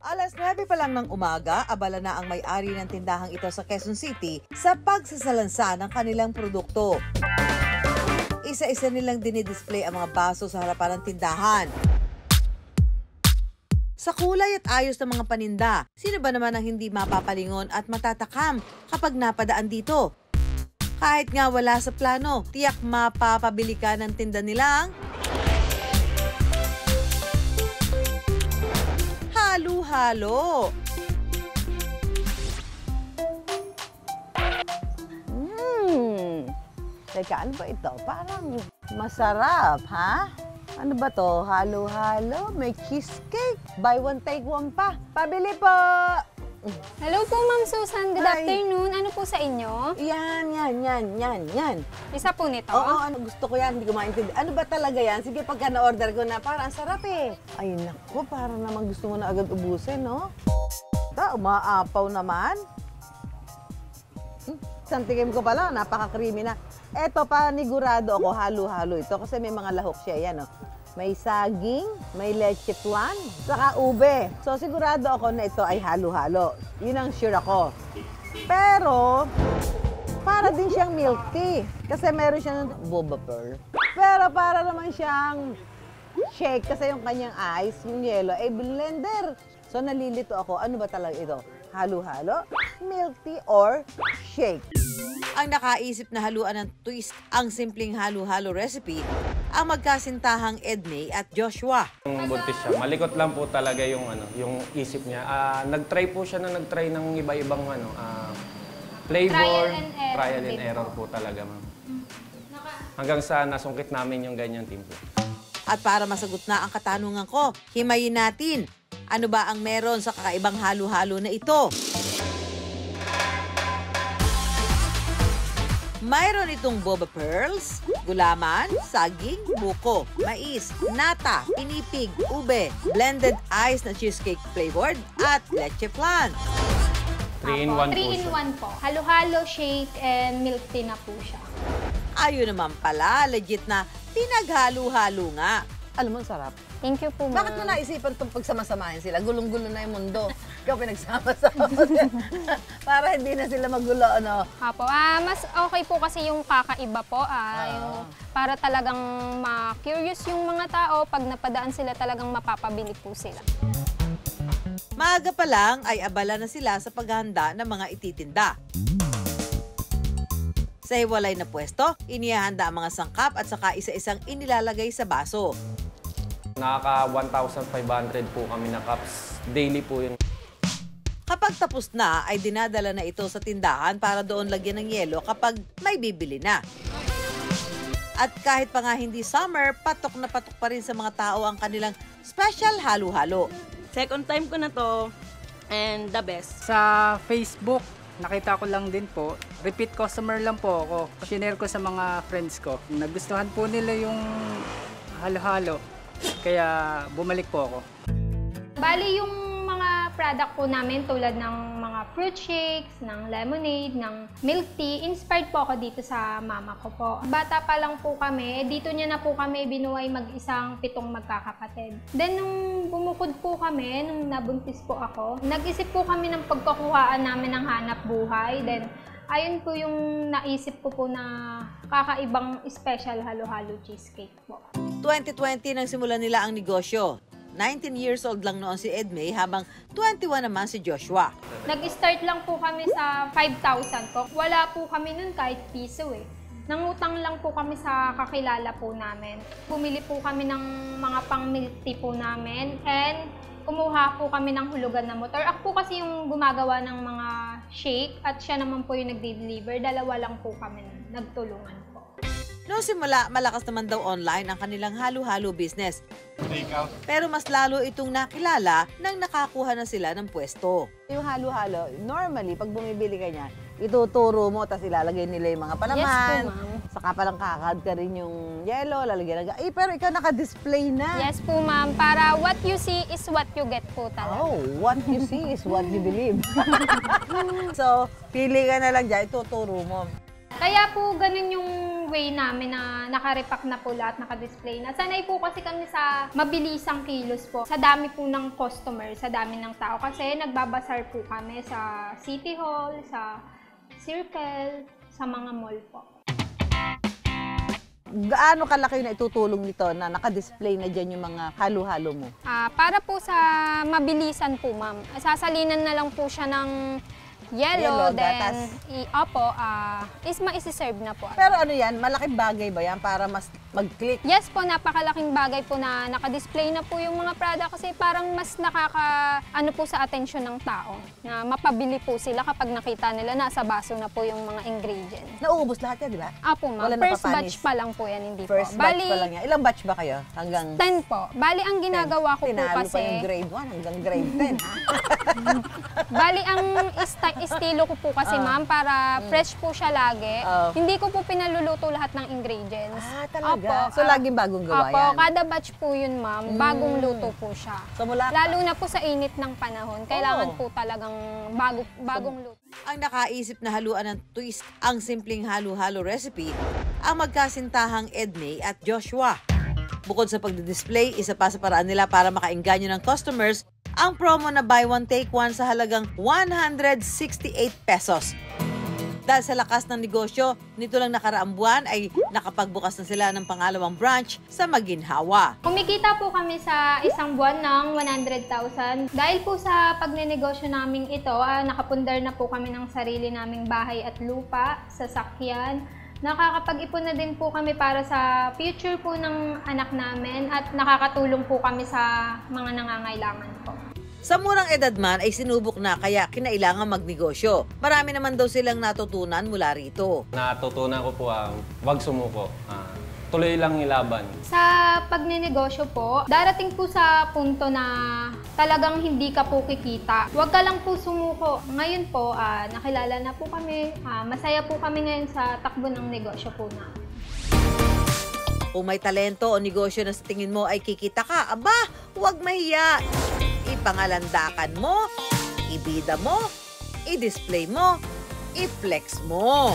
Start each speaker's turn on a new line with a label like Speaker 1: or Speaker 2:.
Speaker 1: 9 pa lang ng umaga, abala na ang may-ari ng tindahang ito sa Quezon City sa pagsasalansa ng kanilang produkto. Isa-isa nilang dinidisplay ang mga baso sa harapan ng tindahan. Sa kulay at ayos ng mga paninda, sino ba naman ang hindi mapapalingon at matatakam kapag napadaan dito? Kahit nga wala sa plano, tiyak mapapabili ka ng tinda nilang halo-halo.
Speaker 2: Teka, ano ba ito? Parang masarap, ha? Ano ba to? Halo-halo, may cheesecake. Buy one, take one pa. Pabili po!
Speaker 3: Hello po, Ma'am Susan. Good
Speaker 2: Hi.
Speaker 3: afternoon. Ano po sa inyo?
Speaker 2: Yan.
Speaker 3: Isa po nito?
Speaker 2: Oo, ano gusto ko yan, hindi ko maintindihan. Ano ba talaga yan? Sige, pagka na-order ko na, parang sarap eh. Ay, naku, parang naman gusto mo na agad ubusin, no? Ito, umaapaw naman. Isang tingin ko pala, napaka-creamy na. Eto, panigurado ako, halo-halo ito kasi may mga lahok siya, yan, oh. May saging, may leche flan, saka ube. So, sigurado ako na ito ay halo-halo. Yun ang sure ako. Pero, para din siyang milk tea. Kasi meron siyang boba pearl. Pero para naman siyang shake kasi yung kanyang ice, yung yellow, ay blender. So, nalilito ako, ano ba talaga ito? Halo-halo, milk tea, or shake?
Speaker 1: Ang nakaisip na haluan ng twist ang simpleng halo-halo recipe, ang magkasintahang Edmay at Joshua.
Speaker 4: Yung buntis siya, malikot lang po talaga yung isip niya. Nag-try po siya ng iba-ibang flavor, trial and error po talaga, ma'am. Hanggang sa nasungkit namin yung ganyang timpla.
Speaker 1: At para masagot na ang katanungan ko, himayin natin, ano ba ang meron sa kakaibang halo-halo na ito? Mayroon itong boba pearls, gulaman, saging, buko, mais, nata, pinipig, ube, blended ice na cheesecake flavored, at leche flan.
Speaker 4: 3-in-1 po
Speaker 3: 3-in-1 po. Halo-halo, shake, and milk tea na po siya.
Speaker 1: Ayun naman pala, legit na pinaghalo-halo nga.
Speaker 2: Alam mo, sarap.
Speaker 3: Thank you po, ma'am.
Speaker 2: Bakit mo naisipan itong pagsamasamahin sila? Gulong-gulo na yung mundo. Ikaw pinagsama-sama para hindi na sila magulo, ano?
Speaker 3: Apo, mas okay po kasi yung kakaiba po. Yung para talagang ma-curious yung mga tao. Pag napadaan sila, talagang mapapabili po sila.
Speaker 1: Maaga pa lang ay abala na sila sa paghahanda ng mga ititinda. Sa hiwalay na pwesto, inihahanda ang mga sangkap at saka isa-isang inilalagay sa baso.
Speaker 4: Nakaka 1,500 po kami na cups. Daily po yun.
Speaker 1: Kapag tapos na, ay dinadala na ito sa tindahan para doon lagyan ng yelo kapag may bibili na. At kahit pa nga hindi summer, patok na patok pa rin sa mga tao ang kanilang special halo-halo.
Speaker 5: Second time ko na to and the best.
Speaker 6: Sa Facebook, nakita ko lang din po. Repeat customer lang po ako. Sinare ko sa mga friends ko. Nagustuhan po nila yung halo-halo. Kaya bumalik po ako.
Speaker 3: Bali yung mga product po namin tulad ng mga fruit shakes, ng lemonade, ng milk tea, inspired po ako dito sa mama ko po. Bata pa lang po kami, dito niya na po kami binuhay mag-isang 7 magkakapatid. Then nung bumukod po kami, nung nabuntis po ako, nag-isip po kami ng pagkakuhaan namin ng hanap buhay. Then ayun po yung naisip ko po na kakaibang special halo-halo cheesecake po.
Speaker 1: 2020 nang simulan nila ang negosyo. 19 years old lang noon si Edmay habang 21 naman si Joshua.
Speaker 3: Nag-start lang po kami sa 5,000 po. Wala po kami nun kahit piso eh. Nangutang lang po kami sa kakilala po namin. Bumili po kami ng mga pang-milk tea po namin and kumuha po kami ng hulugan na motor. Ako po kasi yung gumagawa ng mga shake at siya naman po yung nagde-deliver. Dalawa lang po kami nagtulungan po.
Speaker 1: Noong simula, malakas naman daw online ang kanilang halo-halo business. Pero mas lalo itong nakilala nang nakakuha na sila ng pwesto.
Speaker 2: Yung halo-halo, normally, pag bumibili ka niyan, ituturo mo, tapos ilalagay nila yung mga palaman.
Speaker 3: Yes po, ma'am.
Speaker 2: Saka palang kakad ka rin yung yellow, lalagyan na. Pero ikaw naka-display na.
Speaker 3: Yes po, ma'am. Para what you see is what you get po talaga.
Speaker 2: Oh, what you see is what you believe. So, pili ka na lang dyan, ituturo mo.
Speaker 3: Kaya po ganun yung way namin na nakarepack na po lahat, naka-display na. Sanay po kasi kami sa mabilisang kilos po. Sa dami po ng customer, sa dami ng tao. Kasi nagbabasar po kami sa City Hall, sa Circle, sa mga mall po.
Speaker 2: Gaano kalaki na itutulong nito na naka-display na dyan yung mga halo-halo mo?
Speaker 3: Para po sa mabilisan po, ma'am, sasalinan na lang po siya ng yellow, then isi-serve na po.
Speaker 2: Pero ano yan, malaking bagay ba yan para mas mag-click?
Speaker 3: Yes po, napakalaking bagay po na naka-display na po yung mga product kasi parang mas ano po sa atensyon ng tao na mapabili po sila kapag nakita nila nasa baso na po yung mga ingredients.
Speaker 2: Nauubos lahat yan, di ba?
Speaker 3: Apo, ma'am.
Speaker 2: Wala
Speaker 3: First
Speaker 2: napapanis.
Speaker 3: batch pa lang po yan, hindi
Speaker 2: First
Speaker 3: po.
Speaker 2: batch pa lang yan. Ilang batch ba kayo? Hanggang
Speaker 3: 10 po. Bali, ang ginagawa ko po
Speaker 2: Tinalo
Speaker 3: kasi...
Speaker 2: pa yung grade 1 hanggang grade 10.
Speaker 3: Bali, ang estilo ko po kasi, ma'am, para fresh po siya lagi. Hindi ko po pinaluluto lahat ng ingredients.
Speaker 2: Talaga?
Speaker 3: Opo,
Speaker 2: So, laging bagong gawa
Speaker 3: opo,
Speaker 2: yan?
Speaker 3: kada batch po yun, ma'am. Bagong luto po siya.
Speaker 2: So, mula
Speaker 3: Lalo na po sa init ng panahon, kailangan po talagang bagong luto.
Speaker 1: Ang nakaisip na haluan ng twist ang simpleng halo-halo recipe, ang magkasintahang Edney at Joshua. Bukod sa pagdi-display, isa pa sa paraan nila para makaengganyo ng customers ang promo na buy one take one sa halagang 168 pesos. Dahil sa lakas ng negosyo, nito lang nakaraang buwan ay nakapagbukas na sila ng pangalawang branch sa Maginhawa.
Speaker 3: Kumikita po kami sa isang buwan ng 100,000. Dahil po sa pagnenegosyo namin ito, nakapundar na po kami ng sarili naming bahay at lupa, sasakyan. Nakakapag-ipon na din po kami para sa future po ng anak namin at nakakatulong po kami sa mga nangangailangan po.
Speaker 1: Sa murang edad man ay sinubok na kaya kinailangan magnegosyo. Marami naman daw silang natutunan mula rito.
Speaker 4: Natutunan ko po ang wag sumuko. Tuloy lang ilaban.
Speaker 3: Sa pagnenegosyo po, darating po sa punto na talagang hindi ka po kikita. Huwag ka lang po sumuko. Ngayon po, nakilala na po kami. Masaya po kami ngayon sa takbo ng negosyo po na.
Speaker 1: Kung may talento o negosyo na sa tingin mo ay kikita ka, aba, huwag mahiya. Ipangalandakan mo, ibida mo, i-display mo, i-flex mo.